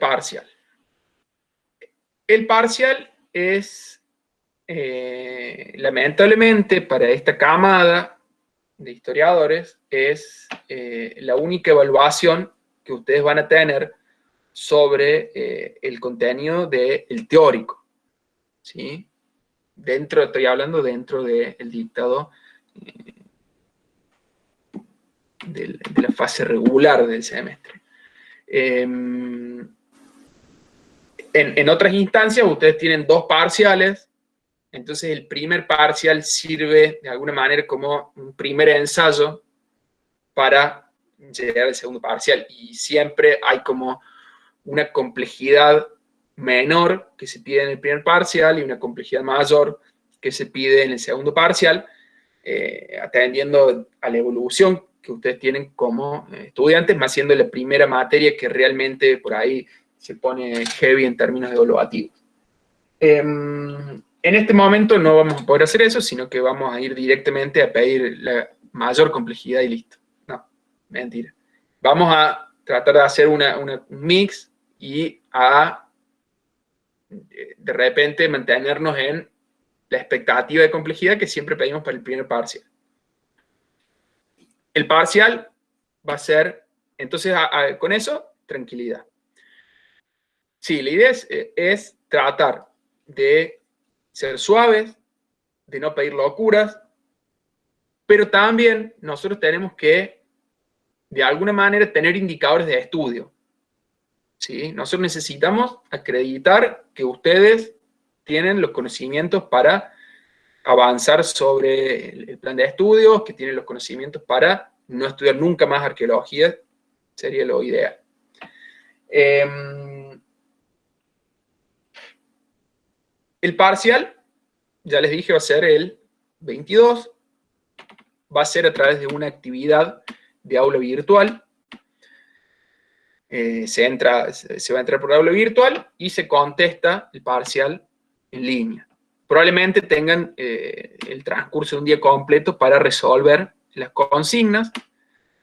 parcial. El parcial es, lamentablemente, para esta camada de historiadores, es la única evaluación que ustedes van a tener sobre el contenido del teórico, ¿sí? Estoy hablando dentro del dictado de la fase regular del semestre. En otras instancias ustedes tienen 2 parciales, entonces el primer parcial sirve de alguna manera como un primer ensayo para llegar al segundo parcial, y siempre hay como una complejidad menor que se pide en el primer parcial y una complejidad mayor que se pide en el segundo parcial, atendiendo a la evolución que ustedes tienen como estudiantes, más siendo la primera materia que realmente por ahí se pone heavy en términos evaluativos. En este momento no vamos a poder hacer eso, sino que vamos a ir directamente a pedir la mayor complejidad y listo. No, mentira. Vamos a tratar de hacer un mix y a de repente mantenernos en la expectativa de complejidad que siempre pedimos para el primer parcial. El parcial va a ser, entonces con eso, tranquilidad. Sí, la idea es tratar de ser suaves, de no pedir locuras, pero también nosotros tenemos que, de alguna manera, tener indicadores de estudio. ¿Sí? Nosotros necesitamos acreditar que ustedes tienen los conocimientos para avanzar sobre el plan de estudios, que tienen los conocimientos para no estudiar nunca más arqueología, sería lo ideal. El parcial, ya les dije, va a ser el 22, va a ser a través de una actividad de aula virtual. Se va a entrar por aula virtual y se contesta el parcial en línea. Probablemente tengan el transcurso de un día completo para resolver las consignas.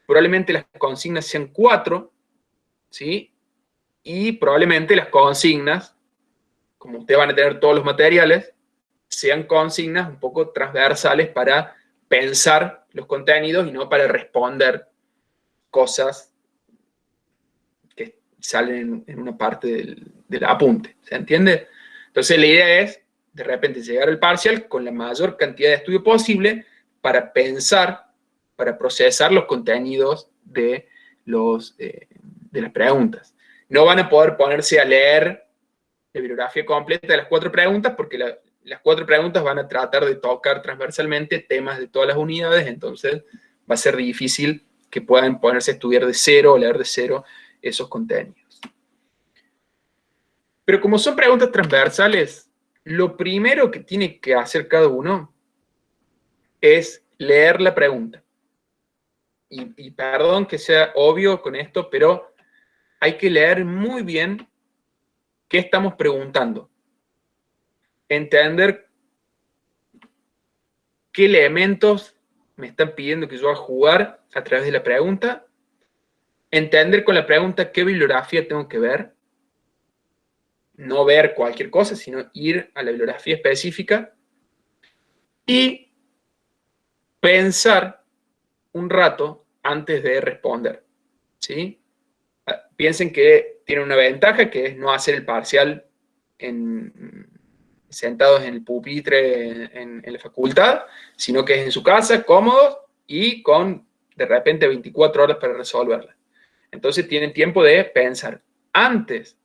Probablemente las consignas sean 4, ¿sí? Y probablemente las consignas, como ustedes van a tener todos los materiales, sean consignas un poco transversales para pensar los contenidos y no para responder cosas que salen en una parte del apunte. ¿Se entiende? Entonces la idea es, de repente, llegar al parcial con la mayor cantidad de estudio posible para pensar, para procesar los contenidos de las preguntas. No van a poder ponerse a leer la bibliografía completa de las 4 preguntas, porque las 4 preguntas van a tratar de tocar transversalmente temas de todas las unidades, entonces va a ser difícil que puedan ponerse a estudiar de cero o leer de cero esos contenidos. Pero como son preguntas transversales, lo primero que tiene que hacer cada uno es leer la pregunta. Y perdón que sea obvio con esto, pero hay que leer muy bien qué estamos preguntando. Entender qué elementos me están pidiendo que yo haga jugar a través de la pregunta. Entender con la pregunta qué bibliografía tengo que ver. No ver cualquier cosa, sino ir a la bibliografía específica. Y pensar un rato antes de responder, ¿sí? Piensen que tienen una ventaja, que es no hacer el parcial sentados en el pupitre en la facultad, sino que es en su casa, cómodos y con, de repente, 24 horas para resolverla. Entonces tienen tiempo de pensar. Antes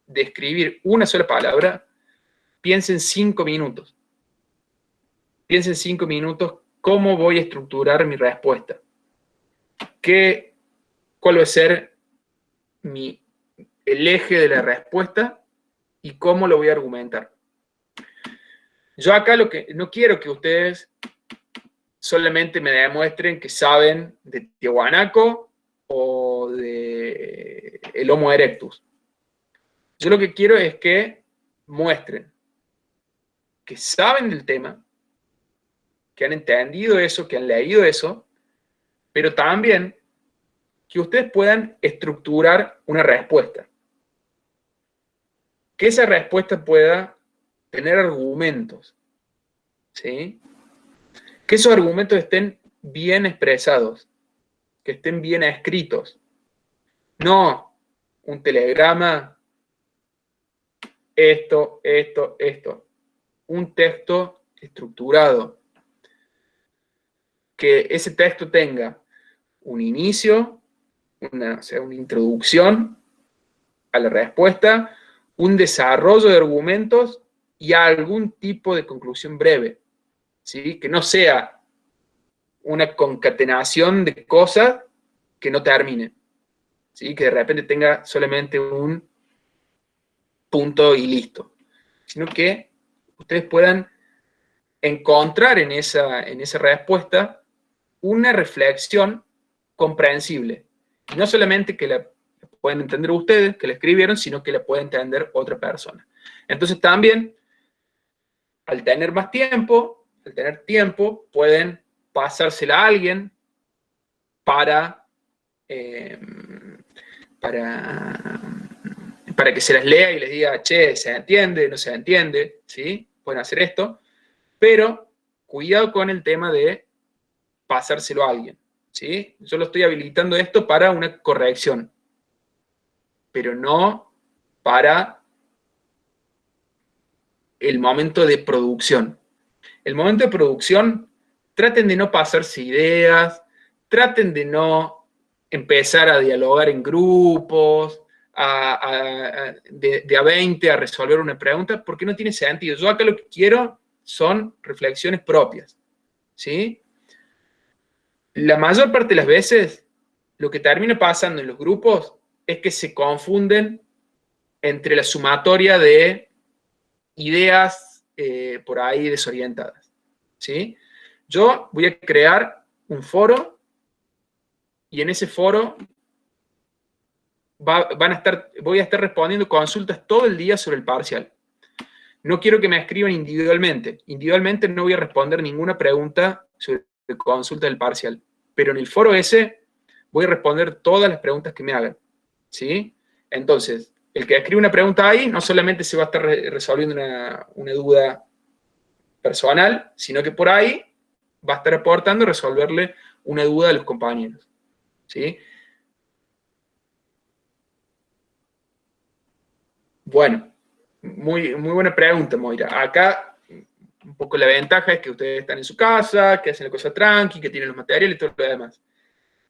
de escribir una sola palabra, piensen 5 minutos. Piensen 5 minutos cómo voy a estructurar mi respuesta. ¿Cuál va a ser el eje de la respuesta y cómo lo voy a argumentar? Yo acá no quiero que ustedes solamente me demuestren que saben de Tiahuanaco o de el Homo erectus. Yo lo que quiero es que muestren que saben del tema, que han entendido eso, que han leído eso, pero también que ustedes puedan estructurar una respuesta. que esa respuesta pueda tener argumentos, ¿sí? Que esos argumentos estén bien expresados, que estén bien escritos. No un telegrama, esto, esto, esto. Un texto estructurado. Que ese texto tenga un inicio, o sea, una introducción a la respuesta, un desarrollo de argumentos y algún tipo de conclusión breve, ¿sí? Que no sea una concatenación de cosas que no termine, ¿sí? Que de repente tenga solamente un punto y listo, sino que ustedes puedan encontrar en esa respuesta una reflexión comprensible. Y no solamente que la pueden entender ustedes, que la escribieron, sino que la puede entender otra persona. Entonces también, al tener más tiempo, pueden pasársela a alguien para, eh, para, para que se las lea y les diga, che, ¿se entiende? ¿No se entiende? ¿Sí? Pueden hacer esto, pero cuidado con el tema de pasárselo a alguien, ¿sí? Yo lo estoy habilitando esto para una corrección, pero no para el momento de producción. El momento de producción, traten de no pasarse ideas, traten de no empezar a dialogar en grupos, de a 20 a resolver una pregunta, porque no tiene sentido. Yo acá lo que quiero son reflexiones propias, ¿sí? La mayor parte de las veces, lo que termina pasando en los grupos es que se confunden entre la sumatoria de ideas por ahí desorientadas, ¿sí? Yo voy a crear un foro y en ese foro voy a estar respondiendo consultas todo el día sobre el parcial. No quiero que me escriban individualmente. Individualmente no voy a responder ninguna pregunta sobre consulta del parcial. Pero en el foro ese voy a responder todas las preguntas que me hagan, ¿sí? Entonces, el que escribe una pregunta ahí no solamente se va a estar resolviendo una duda personal, sino que por ahí va a estar aportando a resolverle una duda a los compañeros, ¿sí? Bueno, muy buena pregunta, Moira. Acá, un poco la ventaja es que ustedes están en su casa, que hacen la cosa tranqui, que tienen los materiales y todo lo demás.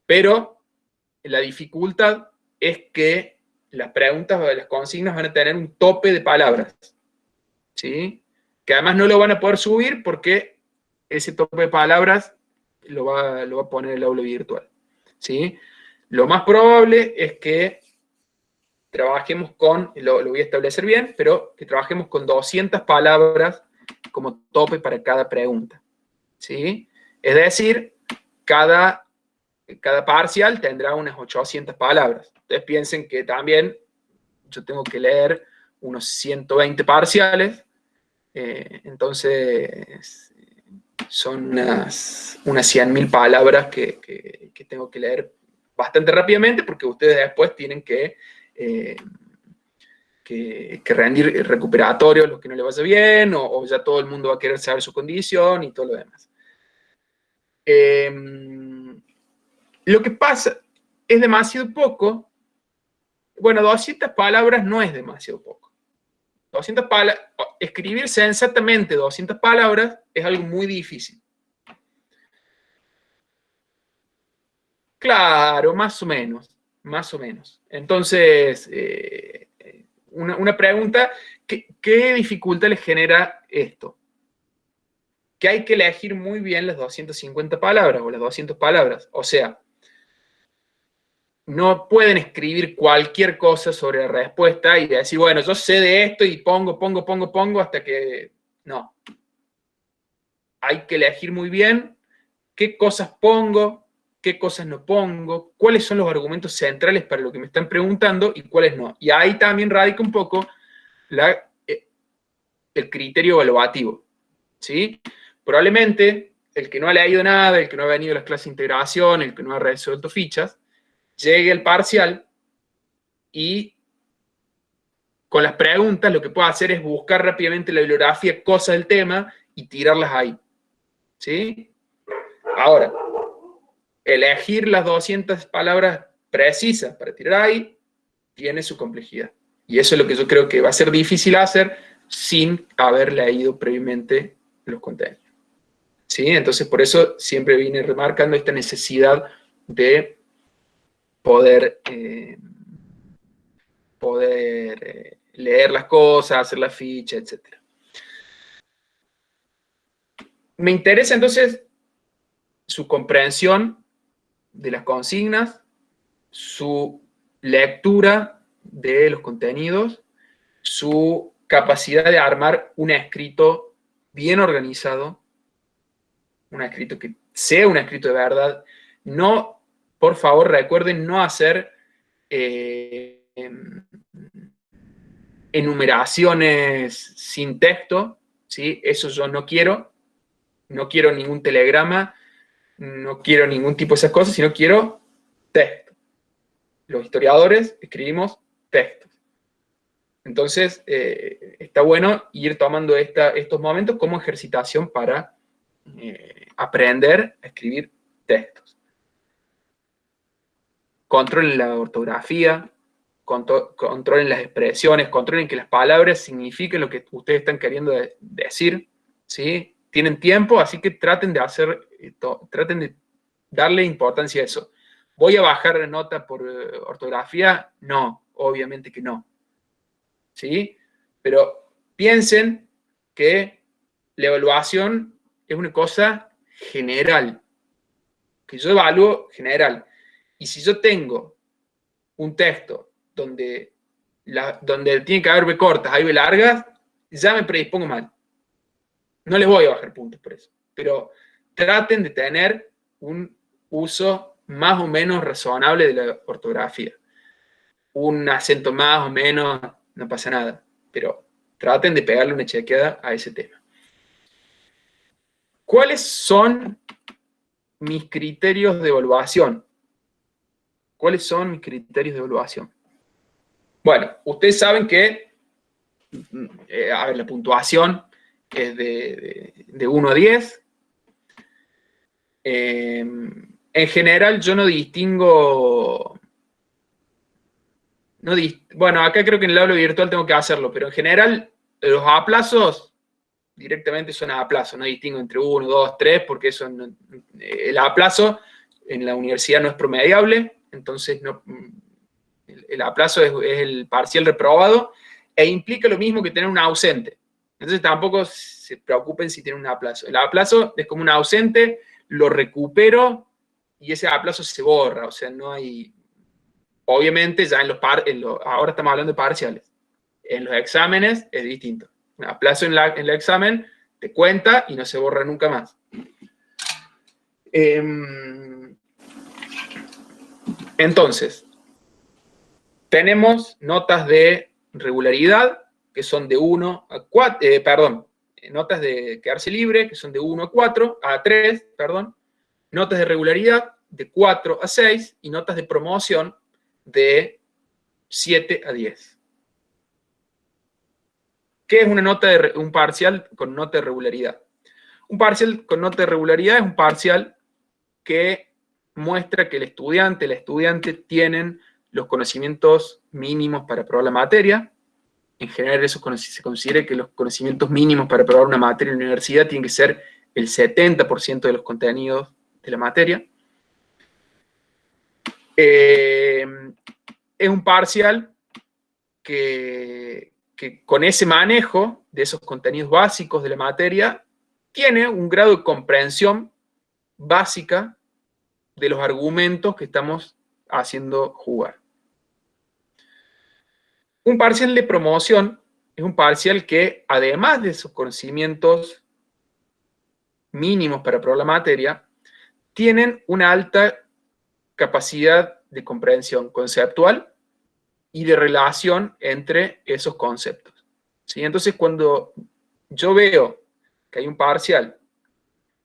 Pero la dificultad es que las preguntas o las consignas van a tener un tope de palabras, ¿sí? Que además no lo van a poder subir porque ese tope de palabras lo va a poner el aula virtual, ¿sí? Lo más probable es que trabajemos lo voy a establecer bien, pero que trabajemos con 200 palabras como tope para cada pregunta, ¿sí? Es decir, cada parcial tendrá unas 800 palabras. Ustedes piensen que también yo tengo que leer unos 120 parciales, entonces son unas 100.000 palabras que tengo que leer bastante rápidamente porque ustedes después tienen que rendir recuperatorio los que no le vaya bien, o ya todo el mundo va a querer saber su condición y todo lo demás. Lo que pasa es demasiado poco. Bueno, 200 palabras no es demasiado poco. 200 escribir sensatamente 200 palabras es algo muy difícil. Claro, más o menos, más o menos. Entonces, una pregunta, ¿qué dificultad les genera esto? Que hay que elegir muy bien las 250 palabras o las 200 palabras. O sea, no pueden escribir cualquier cosa sobre la respuesta y decir, bueno, yo sé de esto y pongo hasta que... No. Hay que elegir muy bien qué cosas pongo, qué cosas no pongo, cuáles son los argumentos centrales para lo que me están preguntando y cuáles no. Y ahí también radica un poco el criterio evaluativo, ¿sí? Probablemente el que no ha leído nada, el que no ha venido a las clases de integración, el que no ha resuelto fichas, llegue al parcial y con las preguntas lo que puedo hacer es buscar rápidamente la bibliografía, cosas del tema, y tirarlas ahí. ¿Sí? Ahora, elegir las 200 palabras precisas para tirar ahí tiene su complejidad. Y eso es lo que yo creo que va a ser difícil hacer sin haber leído previamente los contenidos. ¿Sí? Entonces, por eso siempre vine remarcando esta necesidad de poder leer las cosas, hacer la ficha, etc. Me interesa entonces su comprensión de las consignas, su lectura de los contenidos, su capacidad de armar un escrito bien organizado, un escrito que sea un escrito de verdad. No, por favor, recuerden no hacer enumeraciones sin texto, ¿sí? Eso yo no quiero ningún telegrama, no quiero ningún tipo de esas cosas, sino quiero texto. Los historiadores escribimos textos. Entonces, está bueno ir tomando estos momentos como ejercitación para aprender a escribir textos. Controlen la ortografía, controlen las expresiones, controlen que las palabras signifiquen lo que ustedes están queriendo decir, ¿sí? Tienen tiempo, así que traten de darle importancia a eso. ¿Voy a bajar la nota por ortografía? No, obviamente que no. ¿Sí? Pero piensen que la evaluación es una cosa general, que yo evalúo general. Y si yo tengo un texto donde tiene que haber B cortas, hay B largas, ya me predispongo mal. No les voy a bajar puntos por eso. Pero traten de tener un uso más o menos razonable de la ortografía. Un acento más o menos, no pasa nada. Pero traten de pegarle una chequeada a ese tema. ¿Cuáles son mis criterios de evaluación? ¿Cuáles son mis criterios de evaluación? Bueno, ustedes saben que la puntuación es de 1 a 10. En general yo no distingo... bueno, acá creo que en el aula virtual tengo que hacerlo, pero en general los aplazos directamente son aplazos, no distingo entre 1, 2, 3, porque el aplazo en la universidad no es promediable, entonces el aplazo es el parcial reprobado, e implica lo mismo que tener un ausente. Entonces tampoco se preocupen si tienen un aplazo. El aplazo es como un ausente, lo recupero y ese aplazo se borra, o sea, no hay... Obviamente ya ahora estamos hablando de parciales. En los exámenes es distinto. Un aplazo en el examen te cuenta y no se borra nunca más. Entonces, tenemos notas de regularidad, que son de 1 a 4, notas de quedarse libre, que son de 1 a 4, a 3, notas de regularidad de 4 a 6, y notas de promoción de 7 a 10. ¿Qué es un parcial con nota de regularidad? Un parcial con nota de regularidad es un parcial que muestra que el estudiante, la estudiante tienen los conocimientos mínimos para aprobar la materia. En general eso se considera que los conocimientos mínimos para aprobar una materia en la universidad tienen que ser el 70% de los contenidos de la materia. Es un parcial que con ese manejo de esos contenidos básicos de la materia tiene un grado de comprensión básica de los argumentos que estamos haciendo jugar. Un parcial de promoción es un parcial que, además de esos conocimientos mínimos para aprobar la materia, tienen una alta capacidad de comprensión conceptual y de relación entre esos conceptos. ¿Sí? Entonces, cuando yo veo que hay un parcial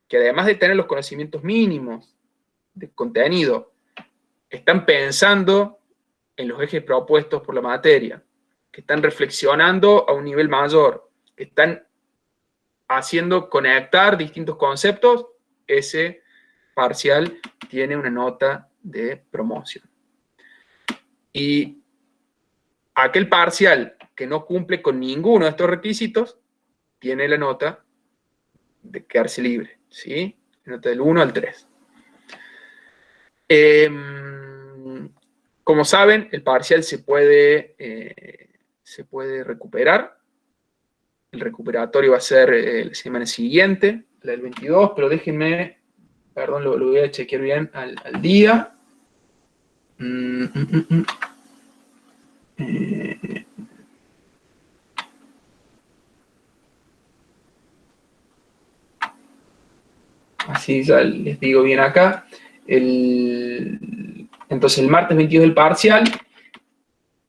que, además de tener los conocimientos mínimos de contenido, están pensando en los ejes propuestos por la materia, que que están reflexionando a un nivel mayor, que están haciendo conectar distintos conceptos, ese parcial tiene una nota de promoción. Y aquel parcial que no cumple con ninguno de estos requisitos, tiene la nota de quedarse libre, ¿sí? La nota del 1 al 3. Como saben, el parcial se puede recuperar. El recuperatorio va a ser la semana siguiente, la del 22, pero déjenme, perdón, lo voy a chequear bien al día. Así ya les digo bien acá. Entonces el martes 22 el parcial.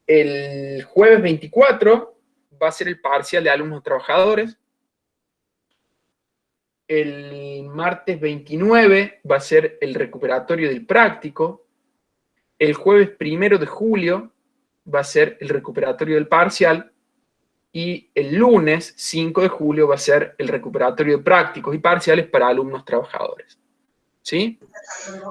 El jueves 24 va a ser el parcial de alumnos trabajadores. El martes 29 va a ser el recuperatorio del práctico. El jueves 1 de julio va a ser el recuperatorio del parcial. Y el lunes 5 de julio va a ser el recuperatorio de prácticos y parciales para alumnos trabajadores. ¿Sí?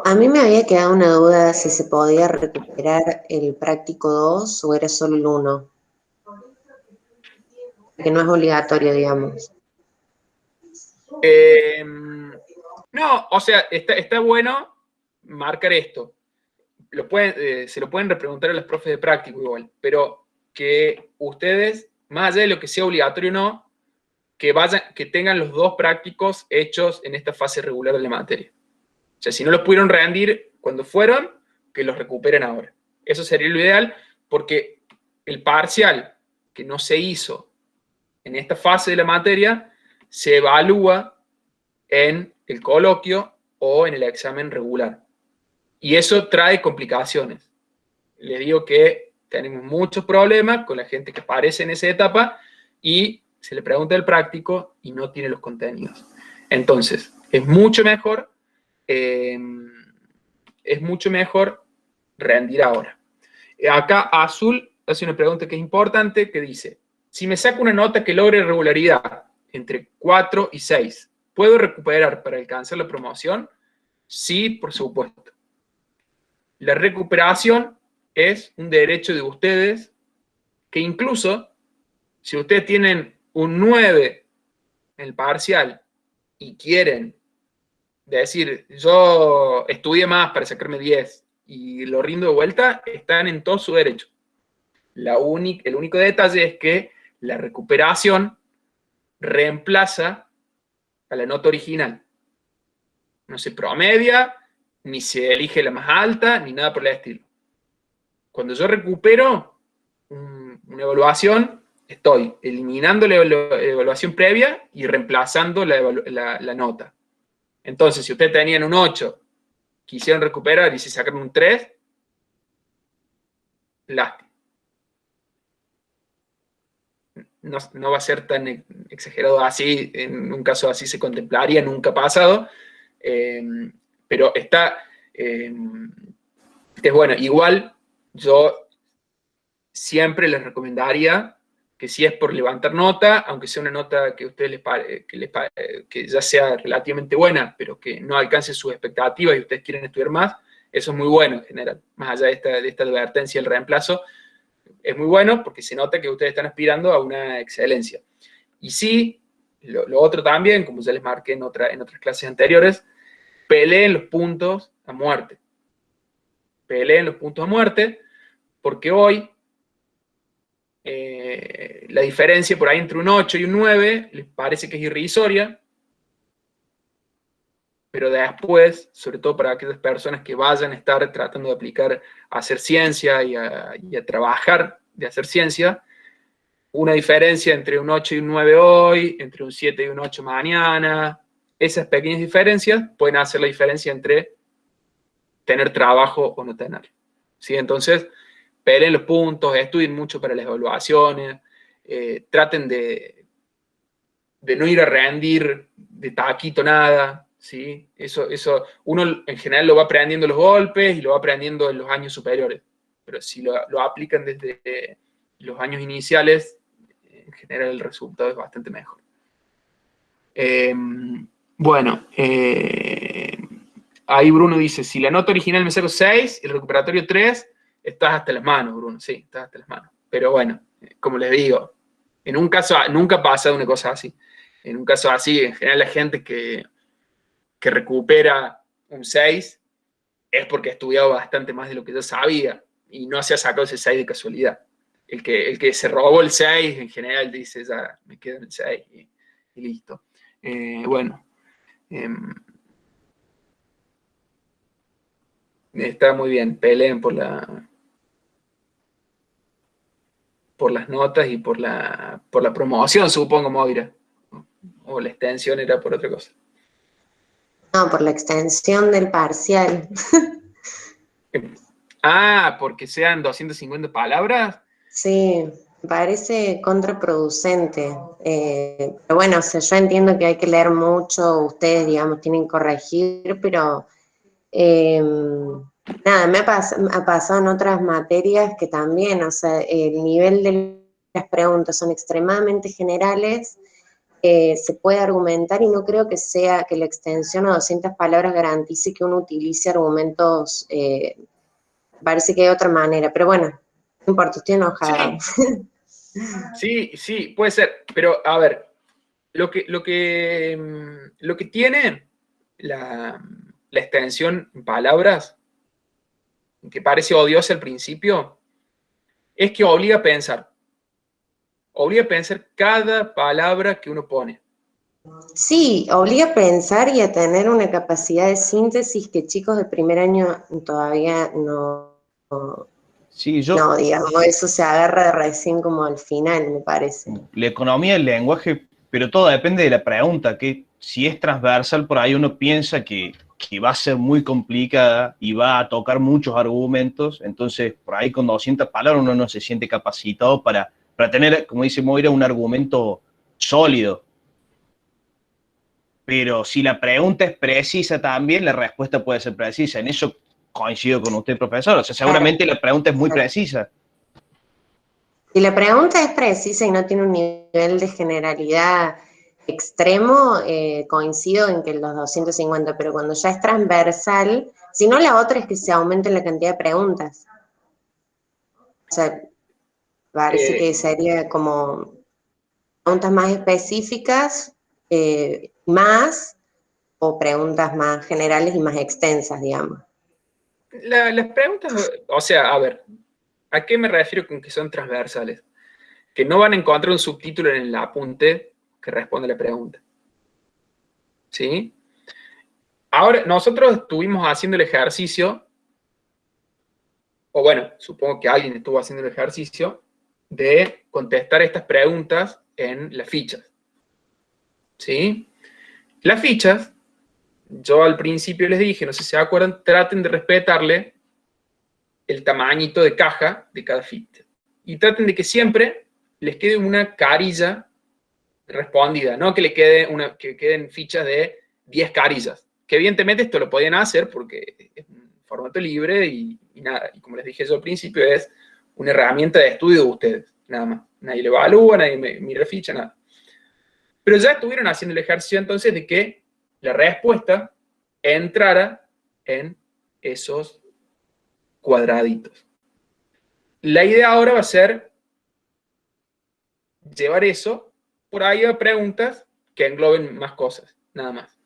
A mí me había quedado una duda si se podía recuperar el práctico 2 o era solo el 1. Que no es obligatorio, digamos. No, o sea, está bueno marcar esto. Se lo pueden repreguntar a los profes de práctico igual, pero que ustedes, más allá de lo que sea obligatorio o no, que tengan los 2 prácticos hechos en esta fase regular de la materia. O sea, si no los pudieron rendir cuando fueron, que los recuperen ahora. Eso sería lo ideal, porque el parcial que no se hizo en esta fase de la materia se evalúa en el coloquio o en el examen regular. Y eso trae complicaciones. Les digo que tenemos muchos problemas con la gente que aparece en esa etapa y se le pregunta el práctico y no tiene los contenidos. Entonces, es mucho mejor rendir ahora. Acá Azul hace una pregunta que es importante, que dice, si me saco una nota que logre regularidad entre 4 y 6, ¿puedo recuperar para alcanzar la promoción? Sí, por supuesto. La recuperación es un derecho de ustedes que incluso si ustedes tienen un 9 en el parcial y quieren decir, yo estudié más para sacarme 10 y lo rindo de vuelta, están en todo su derecho. El único detalle es que la recuperación reemplaza a la nota original. No se promedia, ni se elige la más alta, ni nada por el estilo. Cuando yo recupero una evaluación, estoy eliminando la evaluación previa y reemplazando la nota. Entonces, si ustedes tenían un 8, quisieron recuperar y se sacaron un 3, lástima. No va a ser tan exagerado así, en un caso así se contemplaría, nunca ha pasado, pero es bueno. Igual yo siempre les recomendaría que si es por levantar nota, aunque sea una nota que a ustedes que ya sea relativamente buena, pero que no alcance sus expectativas y ustedes quieren estudiar más, eso es muy bueno en general, más allá de esta advertencia del reemplazo, es muy bueno porque se nota que ustedes están aspirando a una excelencia. Y sí, lo otro también, como ya les marqué en otras clases anteriores, peleen los puntos a muerte. Peleen los puntos a muerte, porque hoy la diferencia por ahí entre un 8 y un 9 les parece que es irrisoria, pero después, sobre todo para aquellas personas que vayan a estar tratando de aplicar a hacer ciencia y a trabajar de hacer ciencia, una diferencia entre un 8 y un 9 hoy, entre un 7 y un 8 mañana, esas pequeñas diferencias pueden hacer la diferencia entre tener trabajo o no tener. ¿Sí? Entonces, peleen los puntos, estudien mucho para las evaluaciones, traten de no ir a rendir de taquito nada, ¿sí? Eso uno en general lo va aprendiendo los golpes y lo va aprendiendo en los años superiores, pero si lo aplican desde los años iniciales, en general el resultado es bastante mejor. Bueno, ahí Bruno dice, si la nota original me saco 6 y el recuperatorio 3, estás hasta las manos, Bruno, sí, estás hasta las manos. Pero bueno, como les digo, en un caso, nunca pasa una cosa así. En un caso así, en general la gente que recupera un 6 es porque ha estudiado bastante más de lo que yo sabía y no se ha sacado ese 6 de casualidad. El que se robó el 6, en general dice, ya, me quedo en el 6 y listo. Bueno, está muy bien, peleen por las notas y por la promoción, supongo, Moira. O la extensión era por otra cosa. No, por la extensión del parcial. Ah, porque sean 250 palabras. Sí, me parece contraproducente. Pero bueno, o sea, yo entiendo que hay que leer mucho, ustedes, digamos, tienen que corregir, pero nada, ha pasado en otras materias que también, o sea, el nivel de las preguntas son extremadamente generales, se puede argumentar y no creo que sea que la extensión a 200 palabras garantice que uno utilice argumentos, parece que hay otra manera, pero bueno, no importa, estoy enojada. Sí, puede ser, pero a ver, lo que tiene la extensión en palabras, que parece odiosa al principio, es que obliga a pensar cada palabra que uno pone. Sí, obliga a pensar y a tener una capacidad de síntesis que chicos de primer año todavía Sí, no, digamos, eso se agarra recién como al final, me parece. la economía del lenguaje, pero todo depende de la pregunta, que si es transversal, por ahí uno piensa que va a ser muy complicada y va a tocar muchos argumentos, entonces por ahí con 200 palabras uno no se siente capacitado para tener, como dice Moira, un argumento sólido. Pero si la pregunta es precisa también, la respuesta puede ser precisa. En eso coincido con usted, profesor. O sea, seguramente la pregunta es muy precisa. Si la pregunta es precisa y no tiene un nivel de generalidad extremo, coincido en que los 250, pero cuando ya es transversal, si no, la otra es que se aumente la cantidad de preguntas. O sea, parece que sería como preguntas más específicas, más, o preguntas más generales y más extensas, digamos. Las preguntas, o sea, a ver, ¿a qué me refiero con que son transversales? Que no van a encontrar un subtítulo en el apunte que responde a la pregunta. ¿Sí? Ahora, nosotros estuvimos haciendo el ejercicio, o bueno, supongo que alguien estuvo haciendo el ejercicio, de contestar estas preguntas en las fichas. ¿Sí? Las fichas, yo al principio les dije, no sé si se acuerdan, traten de respetarle el tamañito de caja de cada ficha. Y traten de que siempre les quede una carilla respondida, no que que queden fichas de 10 carillas. Que evidentemente esto lo podían hacer porque es un formato libre y nada. Y como les dije yo al principio, es una herramienta de estudio de ustedes, nada más. Nadie le evalúa, nadie mira ficha, nada. Pero ya estuvieron haciendo el ejercicio entonces de que la respuesta entrara en esos cuadraditos. La idea ahora va a ser llevar eso por ahí a preguntas que engloben más cosas, nada más.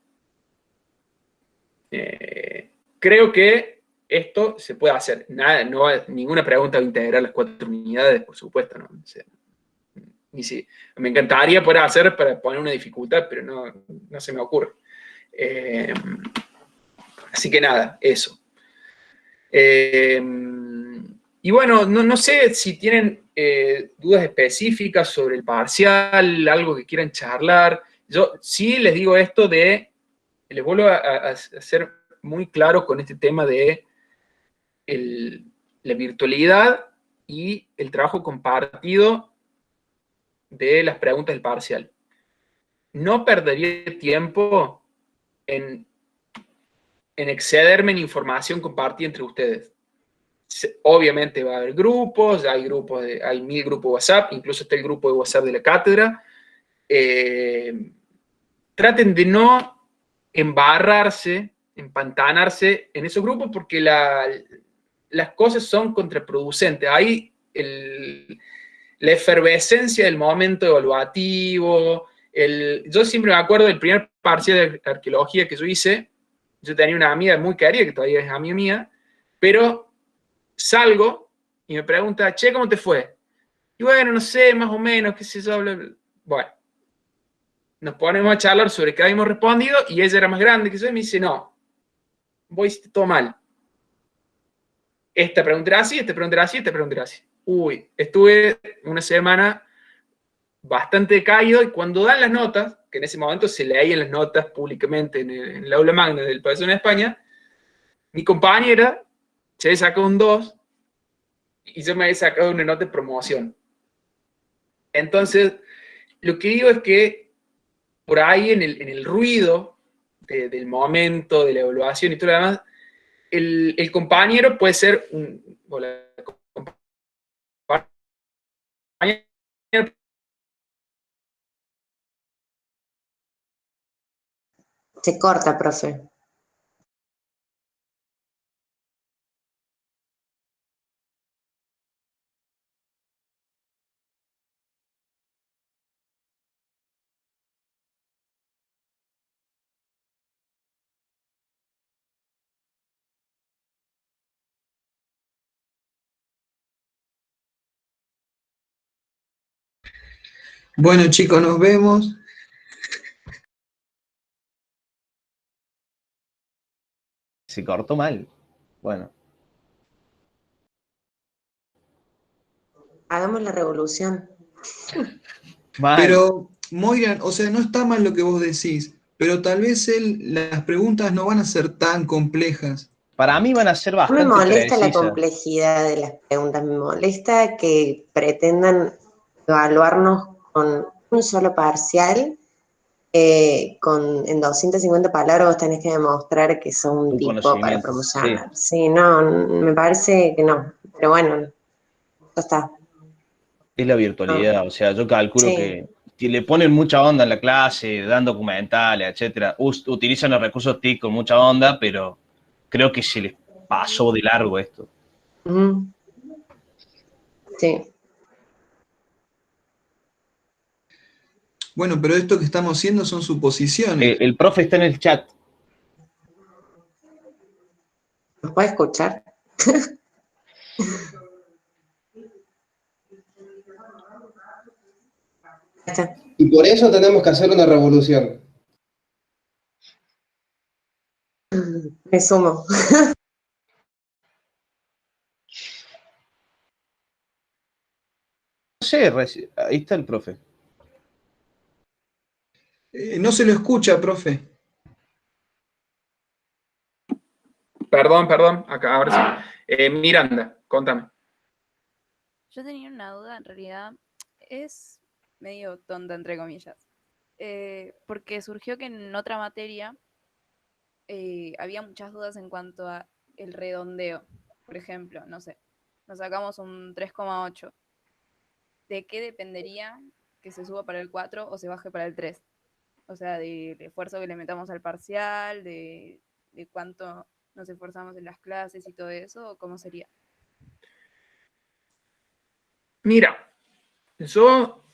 Creo que esto se puede hacer. Nada, no, ninguna pregunta va a integrar las 4 unidades, por supuesto, ¿no? O sea, ni si, me encantaría poder hacer para poner una dificultad, pero no se me ocurre. Así que nada, eso. Y bueno, no sé si tienen dudas específicas sobre el parcial, algo que quieran charlar. Yo sí les digo esto les vuelvo a ser muy claro con este tema de la virtualidad y el trabajo compartido de las preguntas del parcial. No perdería tiempo en excederme en información compartida entre ustedes. Obviamente va a haber grupos, hay 1000 grupos de WhatsApp, incluso está el grupo de WhatsApp de la cátedra. Traten de no embarrarse, empantanarse en esos grupos porque las cosas son contraproducentes. Ahí la efervescencia del momento evaluativo, yo siempre me acuerdo del primer parcial de arqueología que yo hice. Yo tenía una amiga muy querida, que todavía es amiga mía, pero salgo y me pregunta, che, ¿cómo te fue? Y bueno, no sé, más o menos, qué sé yo, bla, bla. Bueno, nos ponemos a charlar sobre qué habíamos respondido y ella era más grande que yo y me dice, no, vos hiciste todo mal. Esta pregunta era así, esta pregunta era así, esta pregunta era así. Uy, estuve una semana bastante decaído y cuando dan las notas, que en ese momento se leían las notas públicamente en el aula magna del profesor en España, mi compañera se había sacado un 2 y yo me había sacado una nota de promoción. Entonces, lo que digo es que por ahí en el ruido del momento, de la evaluación y todo lo demás, el compañero puede ser o la compañera. Se corta, profe. Bueno, chicos, nos vemos. Se cortó mal. Bueno. Hagamos la revolución. Mal. Pero, Moira, o sea, no está mal lo que vos decís, pero tal vez las preguntas no van a ser tan complejas. Para mí van a ser No me bastante molesta la precisas. complejidad de las preguntas, me molesta que pretendan evaluarnos con un solo parcial. En 250 palabras vos tenés que demostrar que sos un Tu tipo para conocimiento. promocionar. Sí, no, me parece que no. Pero bueno, ya está. Es la virtualidad, o sea, yo calculo Sí. que si le ponen mucha onda en la clase, dan documentales, etcétera, utilizan los recursos TIC con mucha onda, pero creo que se les pasó de largo esto. Ujú. Sí. Bueno, pero esto que estamos haciendo son suposiciones. El profe está en el chat. ¿Nos puede escuchar? Ya está. Y por eso tenemos que hacer una revolución. Me sumo. No sé, ahí está el profe. No se lo escucha, profe. Perdón, acá, ahora sí. Miranda, contame. Yo tenía una duda, en realidad es medio tonta, entre comillas, porque surgió que en otra materia había muchas dudas en cuanto a el redondeo. Por ejemplo, no sé, nos sacamos un 3,8. ¿De qué dependería que se suba para el 4 o se baje para el 3? O sea, del esfuerzo que le metamos al parcial, de cuánto nos esforzamos en las clases y todo eso, ¿o cómo sería? Mira, yo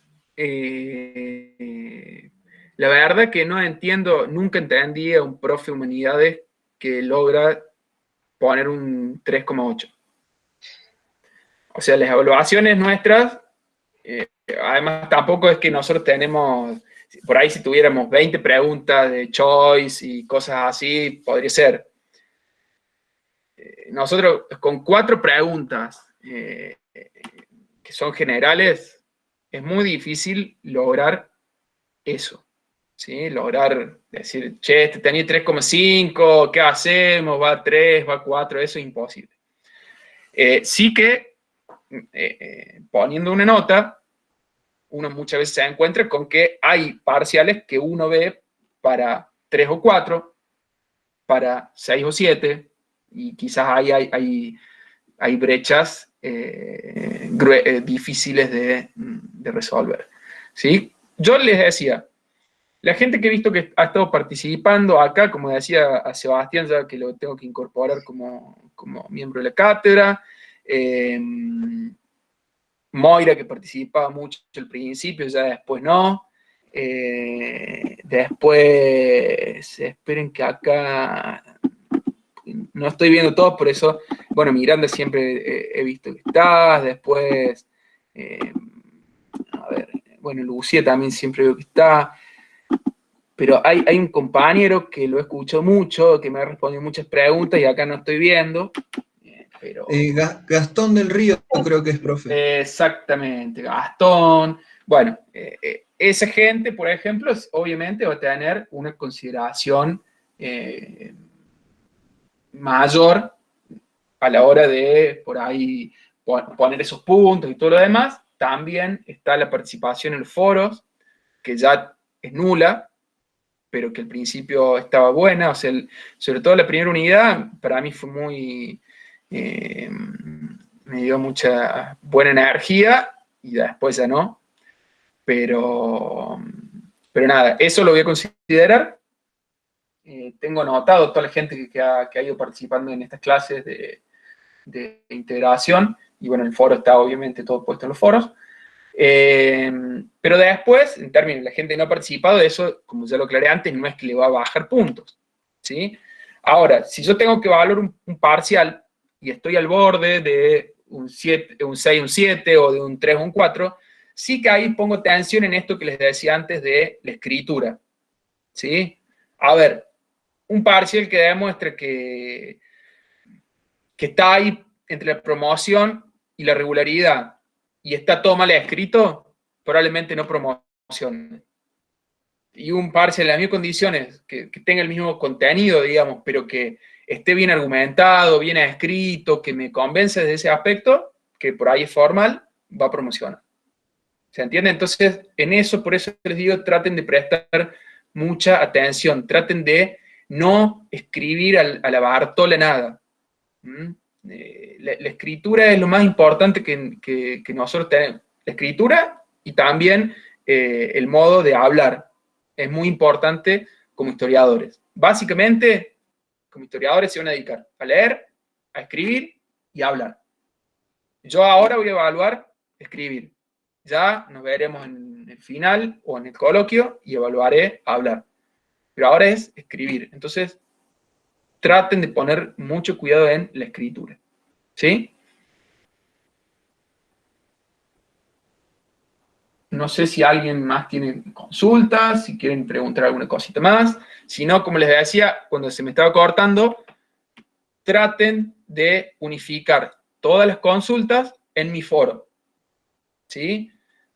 la verdad que no entiendo, nunca entendí a un profe de humanidades que logra poner un 3,8. O sea, las evaluaciones nuestras, además tampoco es que nosotros tenemos, por ahí si tuviéramos 20 preguntas de choice y cosas así, podría ser. Nosotros con 4 preguntas que son generales, es muy difícil lograr eso. ¿Sí? Lograr decir, che, este tenía 3,5, ¿qué hacemos? Va a 3, va a 4, eso es imposible. Sí que poniendo una nota, uno muchas veces se encuentra con que hay parciales que uno ve para 3 o 4, para 6 o 7, y quizás hay hay brechas difíciles de resolver. ¿Sí? Yo les decía, la gente que he visto que ha estado participando acá, como decía a Sebastián, ya que lo tengo que incorporar como miembro de la cátedra, Moira, que participaba mucho al principio, ya después no. Después, esperen que acá no estoy viendo todo, por eso, bueno, Miranda siempre he visto que está, después, a ver, bueno, Lucía también siempre veo que está, pero hay un compañero que lo he escuchado mucho, que me ha respondido muchas preguntas y acá no estoy viendo, pero... Gastón del Río creo que es profe. Exactamente, Gastón. Bueno, esa gente, por ejemplo, obviamente va a tener una consideración mayor a la hora de, por ahí, poner esos puntos y todo lo demás. También está la participación en los foros, que ya es nula, pero que al principio estaba buena. O sea, sobre todo la primera unidad, para mí fue muy... me dio mucha buena energía y después ya no. Pero nada, eso lo voy a considerar. Tengo anotado toda la gente que ha ido participando en estas clases de integración, y bueno, el foro está obviamente todo puesto en los foros. Pero después, en términos de la gente que no ha participado, de eso, como ya lo aclaré antes, no es que le va a bajar puntos, ¿sí? Ahora, si yo tengo que evaluar un parcial y estoy al borde de un 7, un 6, un 7 o de un 3, un 4, sí que ahí pongo atención en esto que les decía antes de la escritura, ¿sí? A ver, un parcial que demuestre que está ahí entre la promoción y la regularidad y está todo mal escrito, probablemente no promocione. Y un parcial en las mismas condiciones, que tenga el mismo contenido, digamos, pero que esté bien argumentado, bien escrito, que me convence de ese aspecto, que por ahí es formal, va a promocionar. ¿Se entiende? Entonces, en eso, por eso les digo, traten de prestar mucha atención, traten de no escribir a la Bartola nada. La escritura es lo más importante que nosotros tenemos. La escritura y también el modo de hablar. Es muy importante como historiadores. Básicamente, como historiadores se van a dedicar a leer, a escribir y a hablar. Yo ahora voy a evaluar escribir. Ya nos veremos en el final o en el coloquio y evaluaré a hablar. Pero ahora es escribir. Entonces, traten de poner mucho cuidado en la escritura. ¿Sí? No sé si alguien más tiene consultas, si quieren preguntar alguna cosita más. Si no, como les decía, cuando se me estaba cortando, traten de unificar todas las consultas en mi foro. ¿Sí?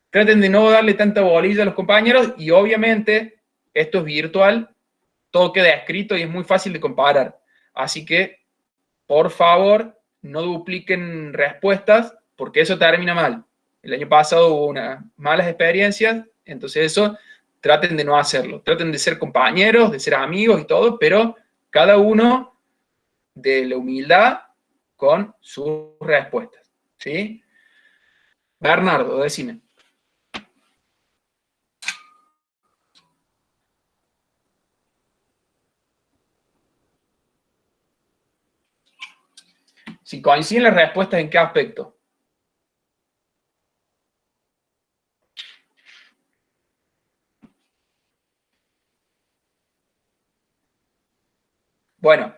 Traten de no darle tanta bolilla a los compañeros y obviamente esto es virtual, todo queda escrito y es muy fácil de comparar. Así que, por favor, no dupliquen respuestas porque eso termina mal. El año pasado hubo unas malas experiencias, entonces eso traten de no hacerlo. Traten de ser compañeros, de ser amigos y todo, pero cada uno de la humildad con sus respuestas. ¿Sí? Bernardo, decime. Si coinciden las respuestas, ¿en qué aspecto? Bueno,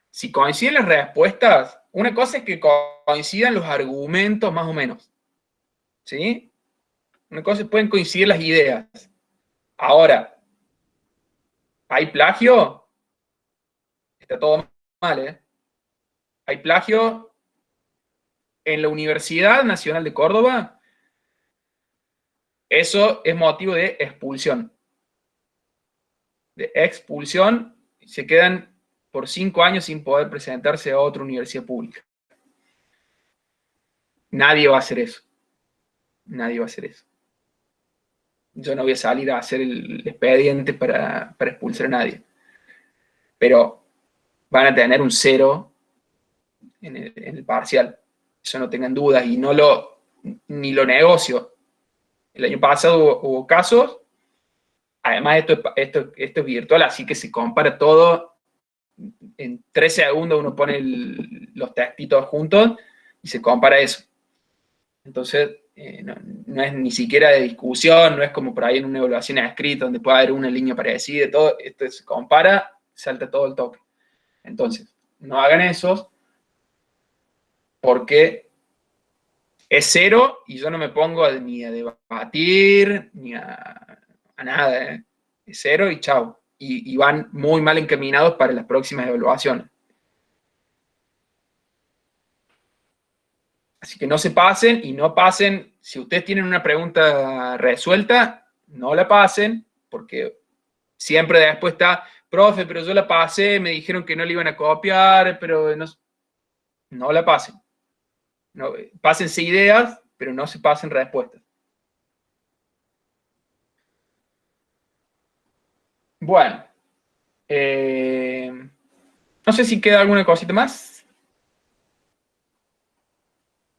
si coinciden las respuestas, una cosa es que coincidan los argumentos más o menos. ¿Sí? Una cosa es pueden coincidir las ideas. Ahora, ¿hay plagio? Está todo mal, ¿eh? ¿Hay plagio en la Universidad Nacional de Córdoba? Eso es motivo de expulsión. De expulsión, se quedan por 5 años sin poder presentarse a otra universidad pública. Nadie va a hacer eso. Nadie va a hacer eso. Yo no voy a salir a hacer el expediente para expulsar a nadie. Pero van a tener un 0 en el parcial. Eso no tengan dudas y ni lo negocio. El año pasado hubo casos, además esto es virtual, así que se compara todo. En 3 segundos uno pone los textitos juntos y se compara eso. Entonces, no es ni siquiera de discusión, no es como por ahí en una evaluación escrita donde puede haber una línea parecida, todo esto se compara, salta todo el toque. Entonces, no hagan eso porque es 0 y yo no me pongo ni a debatir ni a nada, ¿eh? Es 0 y chao. Y van muy mal encaminados para las próximas evaluaciones. Así que no se pasen y no pasen. Si ustedes tienen una pregunta resuelta, no la pasen, porque siempre después está, profe, pero yo la pasé, me dijeron que no la iban a copiar, pero no la pasen. No, pásense ideas, pero no se pasen respuestas. Bueno, no sé si queda alguna cosita más.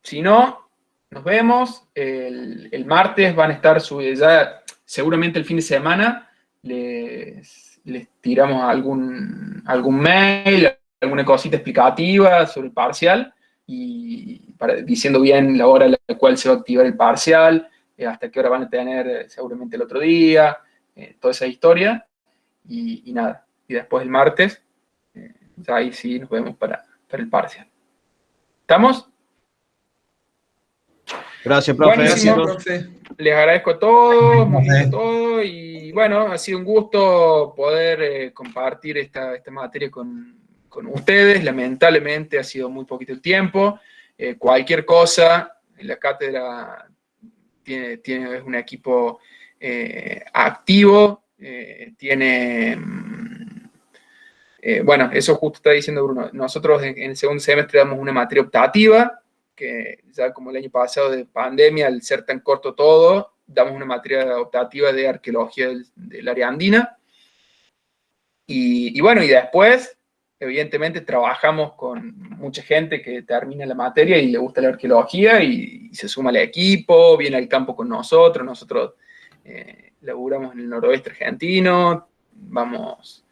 Si no, nos vemos. El martes van a estar ya, seguramente el fin de semana les tiramos algún mail, alguna cosita explicativa sobre el parcial y diciendo bien la hora a la cual se va a activar el parcial, hasta qué hora van a tener seguramente el otro día, toda esa historia y nada. Y después el martes, ya ahí sí nos vemos para el parcial. ¿Estamos? Gracias, profe. Buenísimo. Gracias, profe. Les agradezco a todos, muy lindo todo, y bueno, ha sido un gusto poder compartir esta materia con ustedes. Lamentablemente ha sido muy poquito el tiempo. Cualquier cosa, la cátedra es un equipo activo, bueno, eso justo está diciendo Bruno. Nosotros en el segundo semestre damos una materia optativa, que ya como el año pasado de pandemia, al ser tan corto todo, damos una materia optativa de arqueología del área andina. Y bueno, y después, evidentemente, trabajamos con mucha gente que termina la materia y le gusta la arqueología y se suma al equipo, viene al campo con nosotros. Nosotros laburamos en el noroeste argentino, vamos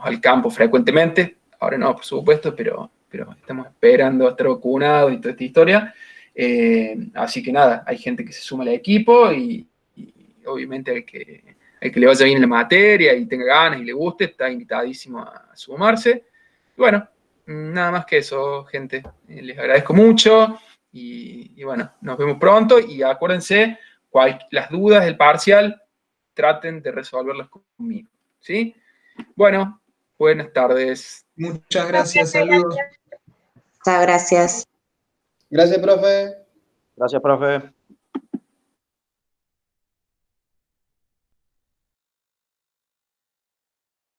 al campo frecuentemente. Ahora no, por supuesto, pero estamos esperando a estar vacunados y toda esta historia. Así que nada, hay gente que se suma al equipo y obviamente al que le vaya bien en la materia y tenga ganas y le guste, está invitadísimo a sumarse. Y bueno, nada más que eso, gente. Les agradezco mucho y bueno, nos vemos pronto y acuérdense, las dudas del parcial, traten de resolverlas conmigo, ¿sí? Bueno, buenas tardes. Muchas gracias, saludos. Muchas gracias. Gracias, profe. Gracias, profe.